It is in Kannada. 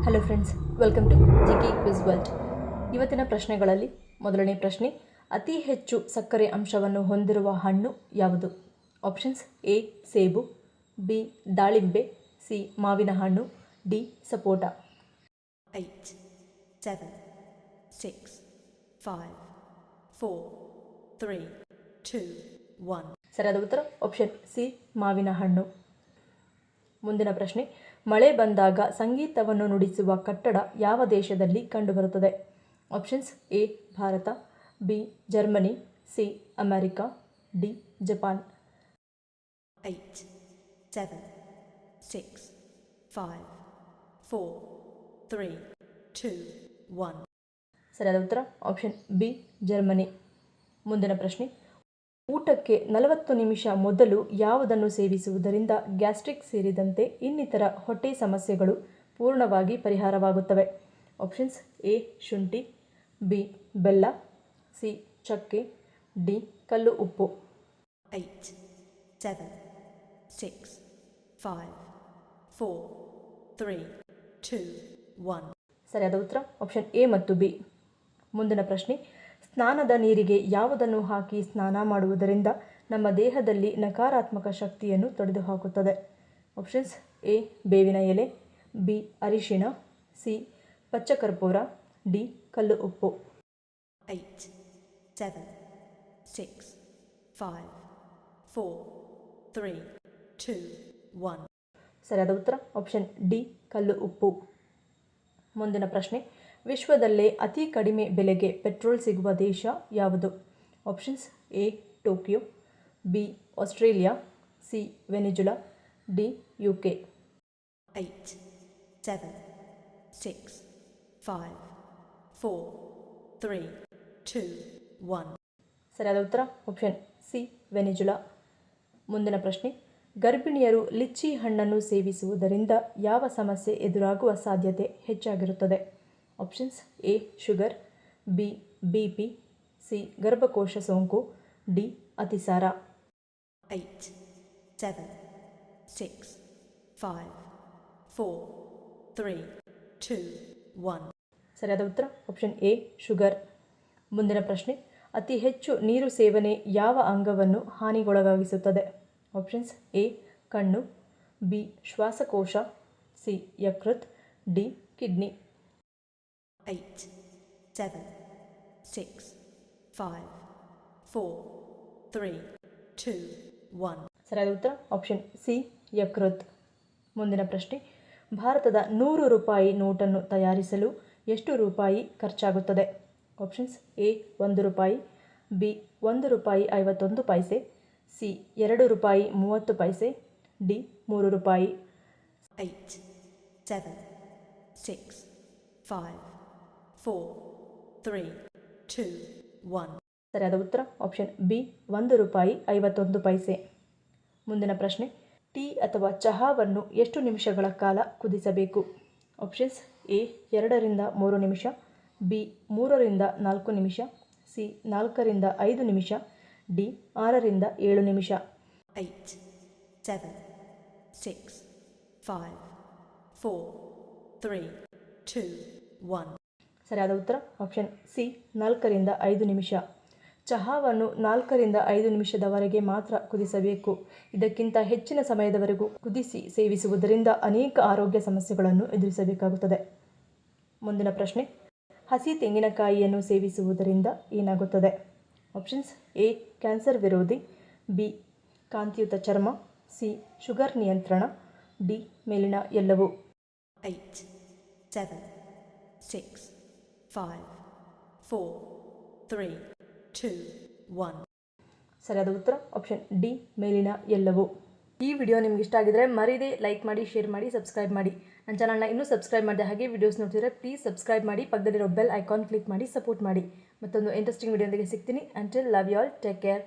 Hello friends, welcome to GK quiz world. ಇವತ್ತಿನ ಪ್ರಶ್ನೆಗಳಲ್ಲಿ ಮೊದಲನೇ ಪ್ರಶ್ನೆ, ಅತಿ ಹೆಚ್ಚು ಸಕ್ಕರೆ ಅಂಶವನ್ನು ಹೊಂದಿರುವ ಹಣ್ಣು ಯಾವುದು? ಆಪ್ಷನ್ಸ್: ಎ ಸೇಬು, ಬಿ ದಾಳಿಂಬೆ, ಸಿ ಮಾವಿನ ಹಣ್ಣು, ಡಿ ಸಪೋಟ. 8, 7, 6, 5, 4, 3, 2, 1. ಸರಿಯಾದ ಉತ್ತರ ಆಪ್ಷನ್ ಸಿ ಮಾವಿನ ಹಣ್ಣು. ಮುಂದಿನ ಪ್ರಶ್ನೆ, ಮಳೆ ಬಂದಾಗ ಸಂಗೀತವನ್ನು ನುಡಿಸುವ ಕಟ್ಟಡ ಯಾವ ದೇಶದಲ್ಲಿ ಕಂಡುಬರುತ್ತದೆ? Options: A Bharat, B Germany, C America, D Japan. 8, 7, 6, 5, 4, 3, 2, 1. ಸರಿಯಾದ ಉತ್ತರ ಆಪ್ಷನ್ ಬಿ ಜರ್ಮನಿ. ಮುಂದಿನ ಪ್ರಶ್ನೆ, ಊಟಕ್ಕೆ 40 ನಿಮಿಷ ಮೊದಲು ಯಾವುದನ್ನು ಸೇವಿಸುವುದರಿಂದ ಗ್ಯಾಸ್ಟ್ರಿಕ್ ಸೇರಿದಂತೆ ಇನ್ನಿತರ ಹೊಟ್ಟೆ ಸಮಸ್ಯೆಗಳು ಪೂರ್ಣವಾಗಿ ಪರಿಹಾರವಾಗುತ್ತವೆ? ಆಪ್ಷನ್ಸ್: ಎ ಶುಂಠಿ, ಬಿ ಬೆಲ್ಲ, ಸಿ ಚಕ್ಕೆ, ಡಿ ಕಲ್ಲು ಉಪ್ಪು. 8, 7, 6, 5, 4, 3, 2, 1. ಸರಿಯಾದ ಉತ್ತರ ಆಪ್ಷನ್ ಎ ಮತ್ತು ಬಿ. ಮುಂದಿನ ಪ್ರಶ್ನೆ, ಸ್ನಾನದ ನೀರಿಗೆ ಯಾವುದನ್ನು ಹಾಕಿ ಸ್ನಾನ ಮಾಡುವುದರಿಂದ ನಮ್ಮ ದೇಹದಲ್ಲಿ ನಕಾರಾತ್ಮಕ ಶಕ್ತಿಯನ್ನು ತೊಡೆದುಹಾಕುತ್ತದೆ? ಆಪ್ಷನ್ಸ್: ಎ ಬೇವಿನ ಎಲೆ, ಬಿ ಅರಿಶಿಣ, ಸಿ ಪಚ್ಚಕರ್ಪೂರ, ಡಿ ಕಲ್ಲು ಉಪ್ಪು. 8, 7, 6, 5, 4, 3, 2, 1. ಸರಿಯಾದ ಉತ್ತರ ಆಪ್ಷನ್ ಡಿ ಕಲ್ಲು ಉಪ್ಪು. ಮುಂದಿನ ಪ್ರಶ್ನೆ, ವಿಶ್ವದಲ್ಲೇ ಅತಿ ಕಡಿಮೆ ಬೆಲೆಗೆ ಪೆಟ್ರೋಲ್ ಸಿಗುವ ದೇಶ ಯಾವುದು? Options: A Tokyo, B Australia, C Venezuela, D UK. 8, 7, 6, 5, 4, 3, 2, 1. ಸರಿಯಾದ ಉತ್ತರ ಆಪ್ಷನ್ ಸಿ ವೆನಿಜುಲಾ. ಮುಂದಿನ ಪ್ರಶ್ನೆ, ಗರ್ಭಿಣಿಯರು ಲಿಚ್ಚಿ ಹಣ್ಣನ್ನು ಸೇವಿಸುವುದರಿಂದ ಯಾವ ಸಮಸ್ಯೆ ಎದುರಾಗುವ ಸಾಧ್ಯತೆ ಹೆಚ್ಚಾಗಿರುತ್ತದೆ? Options: A sugar, B BP, C ಗರ್ಭಕೋಶ ಸೋಂಕು, ಡಿ ಅತಿಸಾರ. 8, 7, 6, 5, 4, 3, 2, 1. ಸರಿಯಾದ ಉತ್ತರ ಆಪ್ಷನ್ ಎ ಶುಗರ್. ಮುಂದಿನ ಪ್ರಶ್ನೆ, ಅತಿ ಹೆಚ್ಚು ನೀರು ಸೇವನೆ ಯಾವ ಅಂಗವನ್ನು ಹಾನಿಗೊಳಗಾಗಿಸುತ್ತದೆ? ಆಪ್ಷನ್ಸ್: ಎ ಕಣ್ಣು, ಬಿ ಶ್ವಾಸಕೋಶ, ಸಿ ಯಕೃತ್, ಡಿ ಕಿಡ್ನಿ. 8, 7, 6, 5, 4, 3, 2, 1. ಸರಿಯಾದ ಉತ್ತರ ಆಪ್ಷನ್ ಸಿ ಯಕೃತ್. ಮುಂದಿನ ಪ್ರಶ್ನೆ, ಭಾರತದ 100 ರೂಪಾಯಿ ನೋಟನ್ನು ತಯಾರಿಸಲು ಎಷ್ಟು ರೂಪಾಯಿ ಖರ್ಚಾಗುತ್ತದೆ? ಆಪ್ಷನ್ಸ್: ಎ 1 ರೂಪಾಯಿ, ಬಿ 1 ರೂಪಾಯಿ 51 ಪೈಸೆ, ಸಿ 2 ರೂಪಾಯಿ 30 ಪೈಸೆ, ಡಿ 3 ರೂಪಾಯಿ. 8, 7, 6, 5, 4, 3, 2, 1. ಸರಿಯಾದ ಉತ್ತರ ಆಪ್ಷನ್ ಬಿ 1 ರೂಪಾಯಿ 51 ಪೈಸೆ. ಮುಂದಿನ ಪ್ರಶ್ನೆ, ಟೀ ಅಥವಾ ಚಹಾವನ್ನು ಎಷ್ಟು ನಿಮಿಷಗಳ ಕಾಲ ಕುದಿಸಬೇಕು? ಆಪ್ಷನ್ಸ್: ಎ 2 ರಿಂದ 3 ನಿಮಿಷ, ಬಿ 3 ರಿಂದ 4 ನಿಮಿಷ, ಸಿ 4 ರಿಂದ 5 ನಿಮಿಷ, ಡಿ 6 ರಿಂದ 7 ನಿಮಿಷ. 8, 7, 6, 5, 4, 3, 2, 1. ಸರಿಯಾದ ಉತ್ತರ ಆಪ್ಷನ್ ಸಿ 4 ರಿಂದ 5 ನಿಮಿಷ. ಚಹಾವನ್ನು 4 ರಿಂದ 5 ನಿಮಿಷದವರೆಗೆ ಮಾತ್ರ ಕುದಿಸಬೇಕು. ಇದಕ್ಕಿಂತ ಹೆಚ್ಚಿನ ಸಮಯದವರೆಗೂ ಕುದಿಸಿ ಸೇವಿಸುವುದರಿಂದ ಅನೇಕ ಆರೋಗ್ಯ ಸಮಸ್ಯೆಗಳನ್ನು ಎದುರಿಸಬೇಕಾಗುತ್ತದೆ. ಮುಂದಿನ ಪ್ರಶ್ನೆ, ಹಸಿ ತೆಂಗಿನಕಾಯಿಯನ್ನು ಸೇವಿಸುವುದರಿಂದ ಏನಾಗುತ್ತದೆ? ಆಪ್ಷನ್ಸ್: ಎ ಕ್ಯಾನ್ಸರ್ ವಿರೋಧಿ, ಬಿ ಕಾಂತಿಯುತ ಚರ್ಮ, ಸಿ ಶುಗರ್ ನಿಯಂತ್ರಣ, ಡಿ ಮೇಲಿನ ಎಲ್ಲವೂ. 8, 7, 6, 5, 4, 3, 2, 1. ಸರಿಯಾದ ಉತ್ತರ ಆಪ್ಷನ್ ಡಿ ಮೇಲಿನ ಎಲ್ಲವೂ. ಈ ವಿಡಿಯೋ ನಿಮ್ಗೆ ಇಷ್ಟ ಆಗಿದ್ರೆ ಮರೀದೆ ಲೈಕ್ ಮಾಡಿ, ಶೇರ್ ಮಾಡಿ, ಸಬ್ಸ್ಕ್ರೈಬ್ ಮಾಡಿ. ನನ್ನ ಚಾನಲ್ನ ಇನ್ನೂ ಸಬ್ಸ್ಕ್ರೈಬ್ ಮಾಡಿದೆ ಹಾಗೆ ವಿಡಿಯೋಸ್ ನೋಡ್ತಿದ್ರೆ ಪ್ಲೀಸ್ ಸಬ್ಸ್ಕ್ರೈಬ್ ಮಾಡಿ, ಪಕ್ಕದಲ್ಲಿರೋ ಬೆಲ್ ಐಕಾನ್ ಕ್ಲಿಕ್ ಮಾಡಿ ಸಪೋರ್ಟ್ ಮಾಡಿ. ಮತ್ತೊಂದು ಇಂಟ್ರೆಸ್ಟಿಂಗ್ ವಿಡಿಯೋದೊಂದಿಗೆ ಸಿಗ್ತೀನಿ. Until love you all, take care.